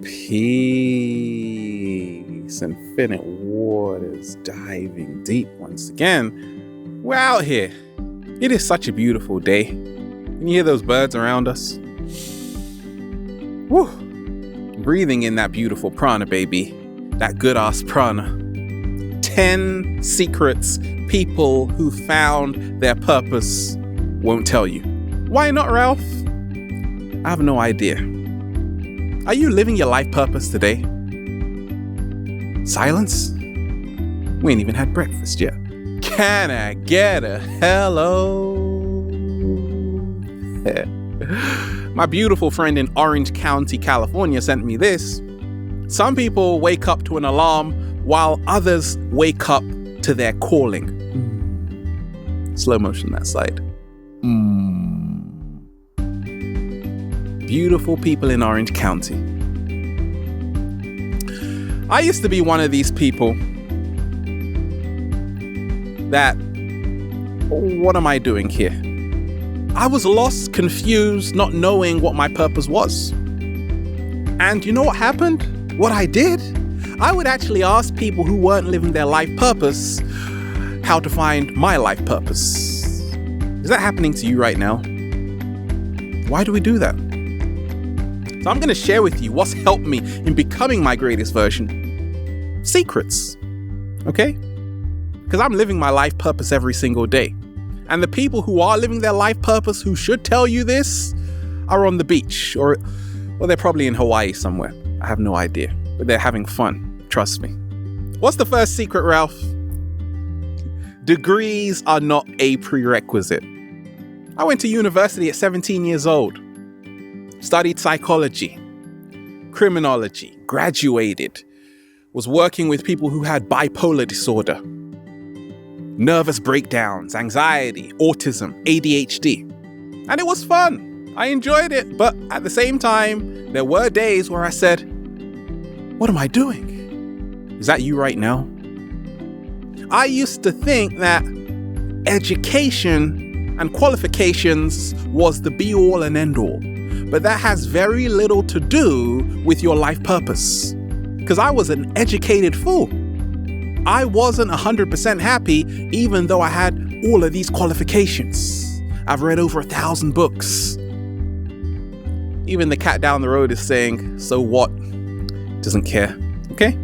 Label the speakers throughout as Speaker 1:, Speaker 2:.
Speaker 1: Peace, infinite waters, diving deep once again. We're out here. It is such a beautiful day. Can you hear those birds around us? Woo! Breathing in that beautiful prana, baby. That good ass prana. 10 secrets people who found their purpose won't tell you. Why not, Ralph? I have no idea. Are you living your life purpose today? Silence? We ain't even had breakfast yet. Can I get a hello? My beautiful friend in Orange County, California sent me this. Some people wake up to an alarm while others wake up to their calling. Slow motion that side. Beautiful people in Orange County. I used to be one of these people that, what am I doing here? I was lost, confused, not knowing what my purpose was. And you know what happened? What I did? I would actually ask people who weren't living their life purpose how to find my life purpose. Is that happening to you right now? Why do we do that? So I'm going to share with you what's helped me in becoming my greatest version. Secrets. Okay? Because I'm living my life purpose every single day. And the people who are living their life purpose who should tell you this are on the beach or they're probably in Hawaii somewhere. I have no idea. But they're having fun. Trust me. What's the first secret, Ralph? Degrees are not a prerequisite. I went to university at 17 years old. Studied psychology, criminology, graduated, was working with people who had bipolar disorder, nervous breakdowns, anxiety, autism, ADHD. And it was fun. I enjoyed it. But at the same time, there were days where I said, what am I doing? Is that you right now? I used to think that education and qualifications was the be-all and end-all. But that has very little to do with your life purpose. Because I was an educated fool. I wasn't 100% happy even though I had all of these qualifications. I've read over 1,000 books. Even the cat down the road is saying, so what? Doesn't care. Okay?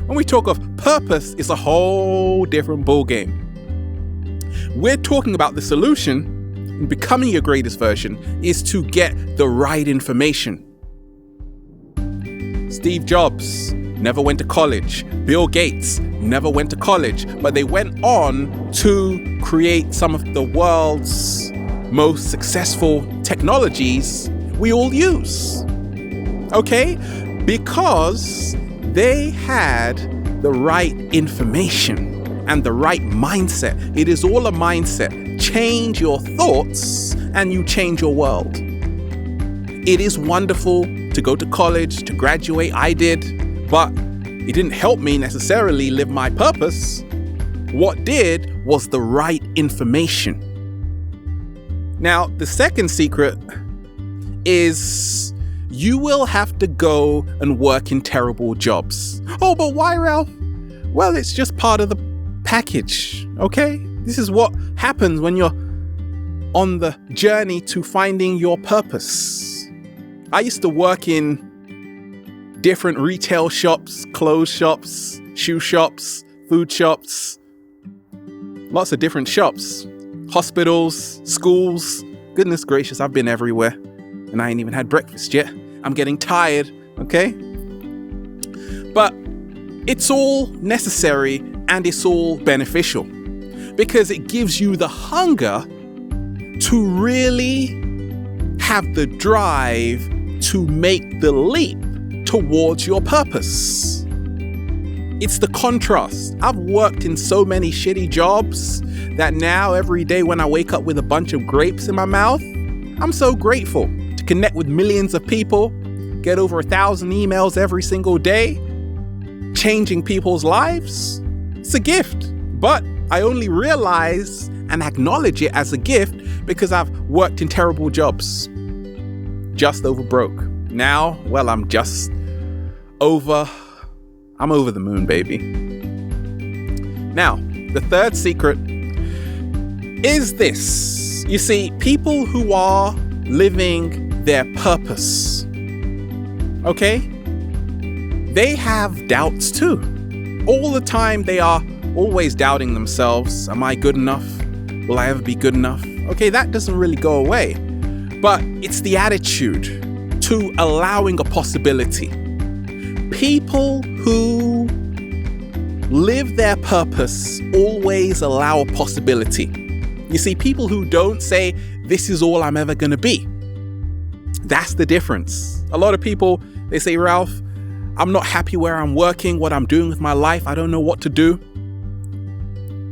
Speaker 1: When we talk of purpose, it's a whole different ballgame. We're talking about the solution. Becoming your greatest version is to get the right information. Steve Jobs never went to college. Bill Gates never went to college, but they went on to create some of the world's most successful technologies we all use. Okay? Because they had the right information and the right mindset. It is all a mindset. Change your thoughts and you change your world. It is wonderful to go to college, to graduate. I did, but it didn't help me necessarily live my purpose. What did was the right information. Now, the second secret is you will have to go and work in terrible jobs. Oh, but why, Ralph? Well, it's just part of the package, okay? This is what happens when you're on the journey to finding your purpose. I used to work in different retail shops, clothes shops, shoe shops, food shops, lots of different shops, hospitals, schools. Goodness gracious, I've been everywhere and I ain't even had breakfast yet. I'm getting tired, okay? But it's all necessary and it's all beneficial because it gives you the hunger to really have the drive to make the leap towards your purpose. It's the contrast. I've worked in so many shitty jobs that now every day when I wake up with a bunch of grapes in my mouth, I'm so grateful to connect with millions of people, get over 1,000 emails every single day, changing people's lives. It's a gift, but I only realize and acknowledge it as a gift because I've worked in terrible jobs, just over broke. Now, well, I'm just I'm over the moon, baby. Now, the third secret is this. You see, people who are living their purpose, okay, they have doubts too. All the time they are always doubting themselves. Am I good enough? Will I ever be good enough? Okay, that doesn't really go away. But it's the attitude to allowing a possibility. People who live their purpose always allow a possibility. You see, people who don't say, this is all I'm ever going to be. That's the difference. A lot of people, they say, Ralph, I'm not happy where I'm working, what I'm doing with my life. I don't know what to do.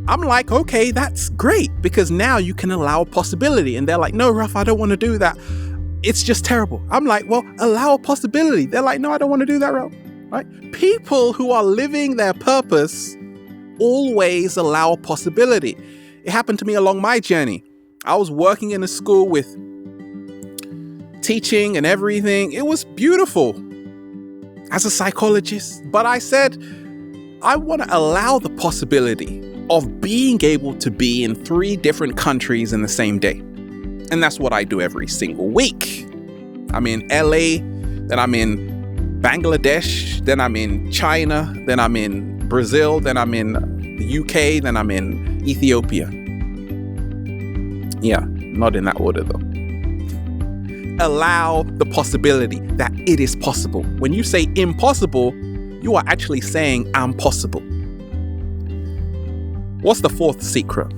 Speaker 1: I'm like, okay, that's great, because now you can allow a possibility. And they're like, no, Ralph, I don't want to do that. It's just terrible. I'm like, well, allow a possibility. They're like, no, I don't want to do that, Ralph. Right? People who are living their purpose always allow a possibility. It happened to me along my journey. I was working in a school with teaching and everything. It was beautiful as a psychologist. But I said, I want to allow the possibility of being able to be in 3 different countries in the same day. And that's what I do every single week. I'm in LA, then I'm in Bangladesh, then I'm in China, then I'm in Brazil, then I'm in the UK, then I'm in Ethiopia. Yeah, not in that order though. Allow the possibility that it is possible. When you say impossible, you are actually saying I'm possible. What's the 4th secret?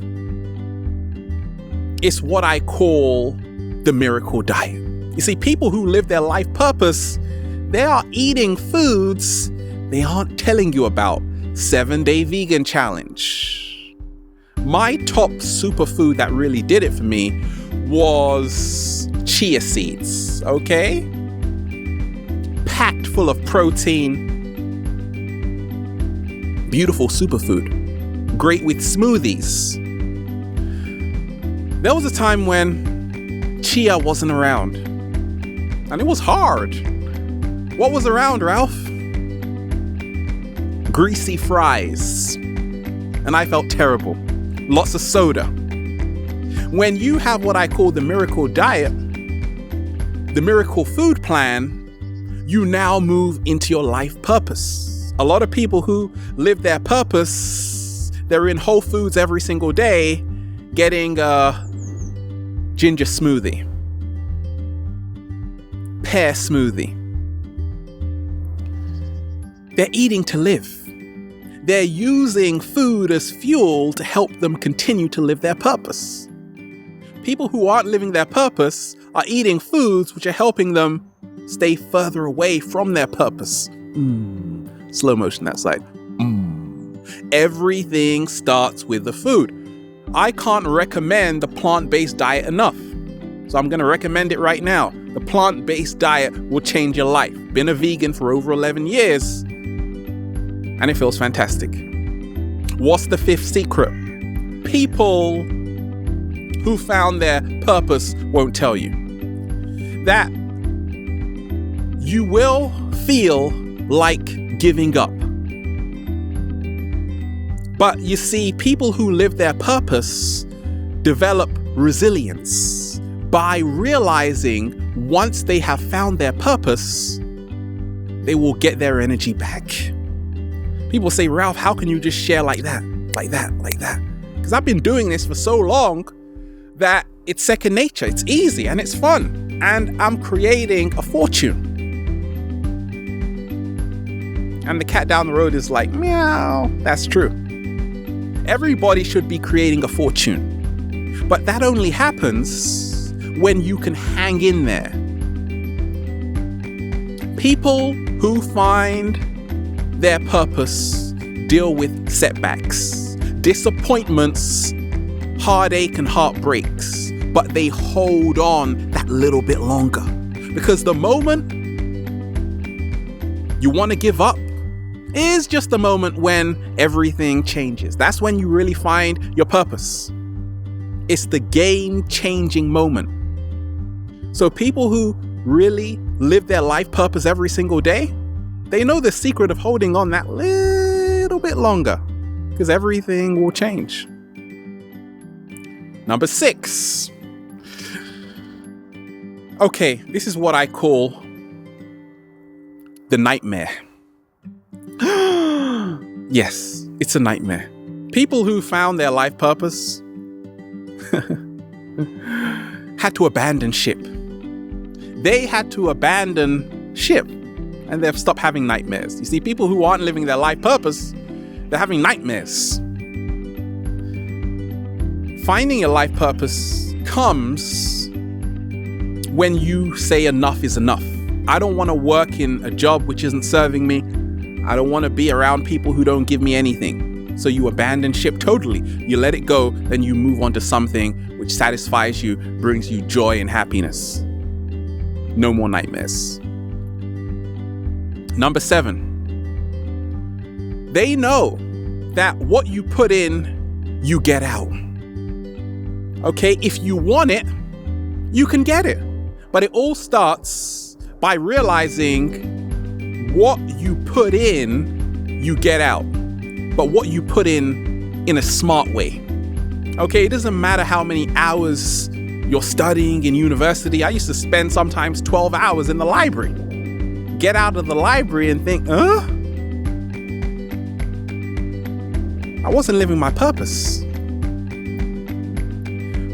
Speaker 1: It's what I call the miracle diet. You see, people who live their life purpose, they are eating foods they aren't telling you about. 7-day vegan challenge. My top superfood that really did it for me was chia seeds, okay? Packed full of protein. Beautiful superfood. Great with smoothies. There was a time when chia wasn't around. And it was hard. What was around, Ralph? Greasy fries. And I felt terrible. Lots of soda. When you have what I call the miracle diet, the miracle food plan, you now move into your life purpose. A lot of people who live their purpose, they're in Whole Foods every single day getting a ginger smoothie, pear smoothie. They're eating to live. They're using food as fuel to help them continue to live their purpose. People who aren't living their purpose are eating foods which are helping them stay further away from their purpose. Slow motion that side. Everything starts with the food. I can't recommend the plant-based diet enough. So I'm going to recommend it right now. The plant-based diet will change your life. Been a vegan for over 11 years. And it feels fantastic. What's the 5th secret? People who found their purpose won't tell you. That you will feel like giving up. But you see, people who live their purpose develop resilience by realizing once they have found their purpose, they will get their energy back. People say, Ralph, how can you just share like that? Because I've been doing this for so long that it's second nature. It's easy and it's fun. And I'm creating a fortune. And the cat down the road is like, meow. That's true. Everybody should be creating a fortune. But that only happens when you can hang in there. People who find their purpose deal with setbacks, disappointments, heartache and heartbreaks, but they hold on that little bit longer. Because the moment you want to give up is just the moment when everything changes. That's when you really find your purpose. It's the game-changing moment. So people who really live their life purpose every single day, They know the secret of holding on that little bit longer, because everything will change. Number 6. Okay, this is what I call the nightmare. Yes, it's a nightmare. People who found their life purpose had to abandon ship. They had to abandon ship, and they've stopped having nightmares. You see, people who aren't living their life purpose, they're having nightmares. Finding your life purpose comes when you say enough is enough. I don't want to work in a job which isn't serving me. I don't want to be around people who don't give me anything. So you abandon ship totally. You let it go, then you move on to something which satisfies you, brings you joy and happiness. No more nightmares. Number 7. They know that what you put in, you get out. Okay, if you want it, you can get it. But it all starts by realizing what you put in, you get out. But what you put in a smart way. Okay, it doesn't matter how many hours you're studying in university. I used to spend sometimes 12 hours in the library. Get out of the library and think, I wasn't living my purpose.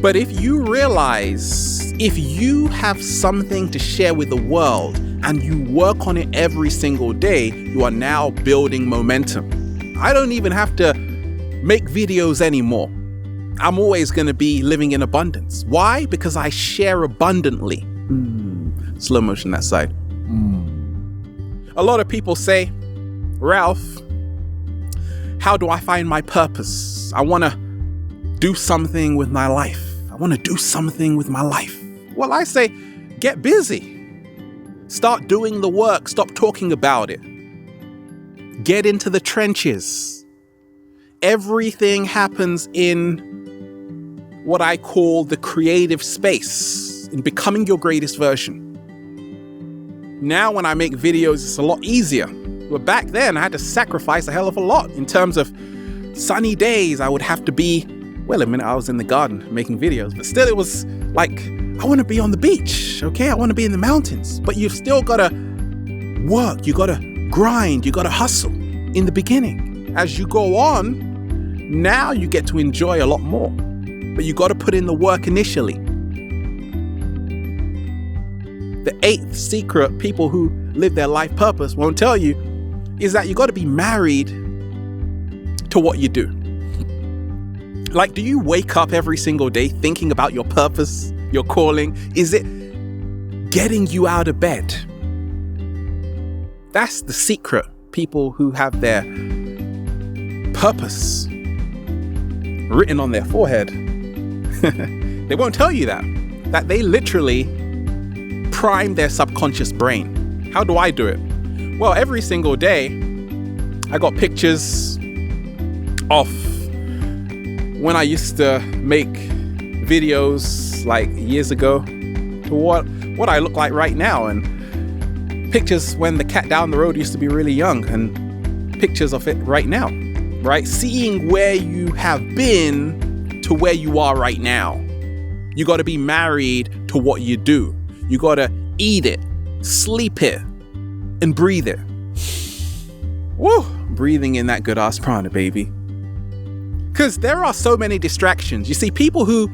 Speaker 1: But if you realize, if you have something to share with the world and you work on it every single day, you are now building momentum. I don't even have to make videos anymore. I'm always going to be living in abundance. Why? Because I share abundantly. Slow motion that side. A lot of people say, Ralph, how do I find my purpose? I want to do something with my life. I want to do something with my life. Well, I say, get busy. Start doing the work. Stop talking about it. Get into the trenches. Everything happens in what I call the creative space, in becoming your greatest version. Now, when I make videos, it's a lot easier. But back then, I had to sacrifice a hell of a lot in terms of sunny days. I would have to be, well, a minute, I was in the garden making videos, but still it was like, I want to be on the beach, okay? I want to be in the mountains. But you've still got to work. You got to grind. You got to hustle in the beginning. As you go on, now you get to enjoy a lot more. But you got to put in the work initially. The 8th secret people who live their life purpose won't tell you is that you got to be married to what you do. Like, do you wake up every single day thinking about your purpose, your calling? Is it getting you out of bed? That's the secret. People who have their purpose written on their forehead, they won't tell you that they literally prime their subconscious brain. How do I do it? Well, every single day, I got pictures of when I used to make videos like years ago to what I look like right now, and pictures when the cat down the road used to be really young, and pictures of it right now, right? Seeing where you have been to where you are right now. You got to be married to what you do. You got to eat it, sleep it, and breathe it. Woo! Breathing in that good ass prana, baby. Because there are so many distractions. You see, people who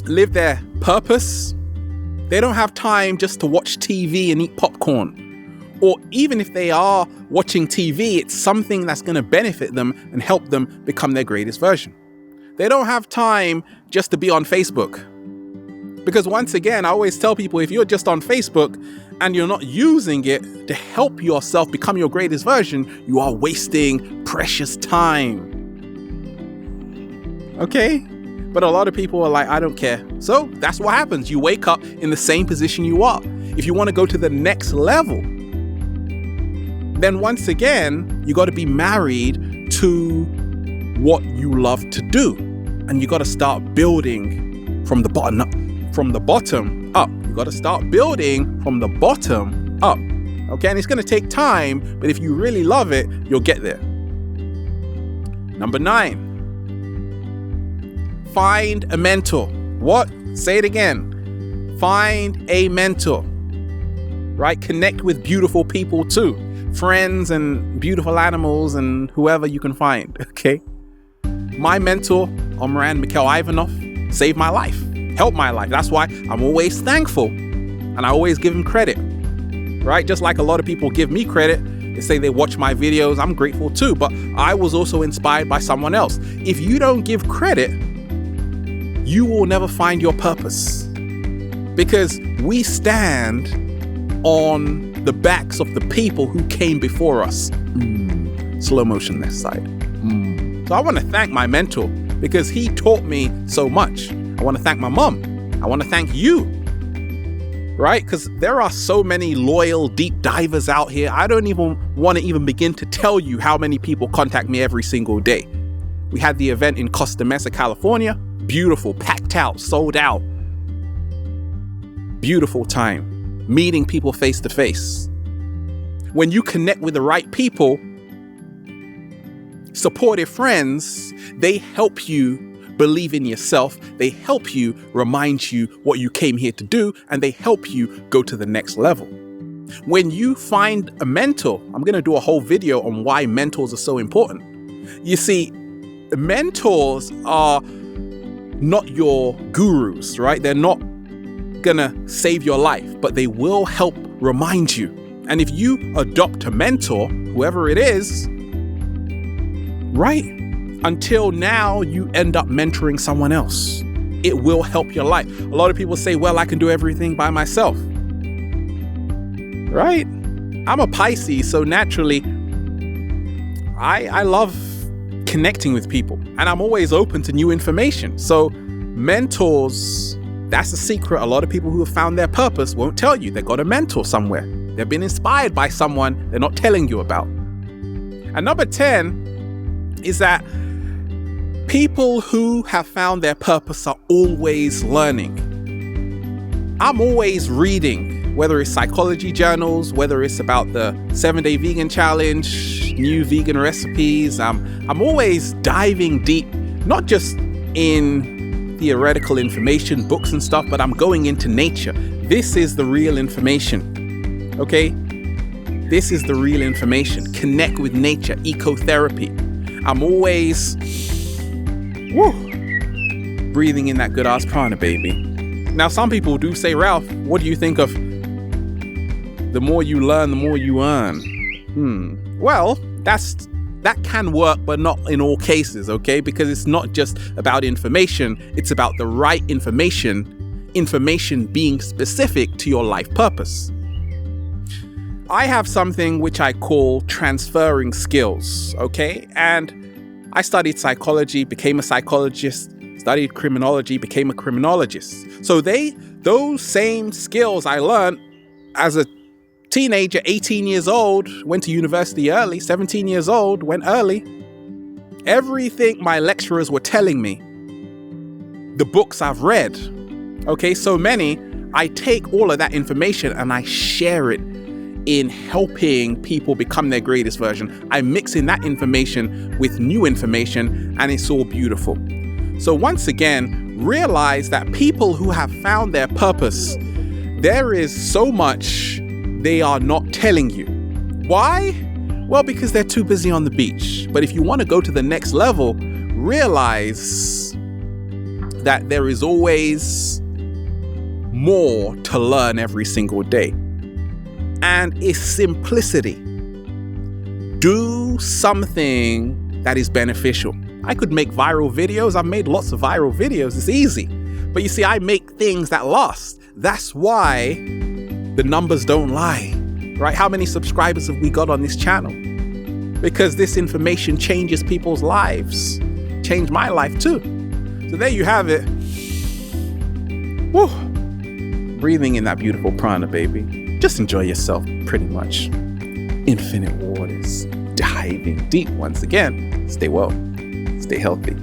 Speaker 1: live their purpose, they don't have time just to watch TV and eat popcorn. Or even if they are watching TV, it's something that's going to benefit them and help them become their greatest version. They don't have time just to be on Facebook. Because once again, I always tell people, if you're just on Facebook and you're not using it to help yourself become your greatest version, you are wasting precious time. Okay? But a lot of people are like, I don't care. So that's what happens. You wake up in the same position you are. If you want to go to the next level, then once again, you got to be married to what you love to do. And you got to start building from the bottom up. You got to start building from the bottom up. Okay, and it's going to take time, but if you really love it, you'll get there. Number 9, find a mentor. What? Say it again. Find a mentor, right? Connect with beautiful people too. Friends and beautiful animals and whoever you can find, okay? My mentor, Omran Mikhail Ivanov, saved my life, helped my life. That's why I'm always thankful and I always give him credit, right? Just like a lot of people give me credit. They say they watch my videos. I'm grateful too, but I was also inspired by someone else. If you don't give credit, you will never find your purpose, because we stand on the backs of the people who came before us. Slow motion this side. So I want to thank my mentor because he taught me so much. I want to thank my mom. I want to thank you, right? Because there are so many loyal deep divers out here. I don't even want to even begin to tell you how many people contact me every single day. We had the event in Costa Mesa, California. Beautiful, packed out, sold out. Beautiful time, meeting people face to face. When you connect with the right people, supportive friends, they help you believe in yourself. They help you remind you what you came here to do, and they help you go to the next level. When you find a mentor, I'm going to do a whole video on why mentors are so important. You see, mentors are not your gurus, right? They're not gonna save your life, but they will help remind you. And if you adopt a mentor, whoever it is, right, until now you end up mentoring someone else, it will help your life. A lot of people say, well, I can do everything by myself, right? I'm a Pisces, so naturally I love connecting with people, and I'm always open to new information. So mentors, that's a secret. A lot of people who have found their purpose won't tell you. They got a mentor somewhere. They've been inspired by someone they're not telling you about. And number 10 is that people who have found their purpose are always learning. I'm always reading, whether it's psychology journals, whether it's about the 7-day vegan challenge, new vegan recipes. I'm always diving deep, not just in theoretical information, books and stuff, but I'm going into nature. This is the real information, okay? This is the real information. Connect with nature, ecotherapy. I'm always breathing in that good ass prana, baby. Now, some people do say, Ralph, what do you think of the more you learn, the more you earn? Well, that can work, but not in all cases, okay? Because it's not just about information, it's about the right information being specific to your life purpose. I have something which I call transferring skills, okay? And I studied psychology, became a psychologist, studied criminology, became a criminologist. So those same skills I learned as a teenager, 18 years old, went to university early, 17 years old, went early. Everything my lecturers were telling me, the books I've read, okay, so many, I take all of that information and I share it in helping people become their greatest version. I mix in that information with new information, and it's all beautiful. So once again, realize that people who have found their purpose, there is so much they are not telling you. Why? Well, because they're too busy on the beach. But if you want to go to the next level, realize that there is always more to learn every single day. And it's simplicity. Do something that is beneficial. I could make viral videos. I've made lots of viral videos. It's easy. But you see, I make things that last. That's why the numbers don't lie, right? How many subscribers have we got on this channel? Because this information changes people's lives. Changed my life too. So there you have it. Woo. Breathing in that beautiful prana, baby. Just enjoy yourself, pretty much. Infinite waters, diving deep once again. Stay well, stay healthy.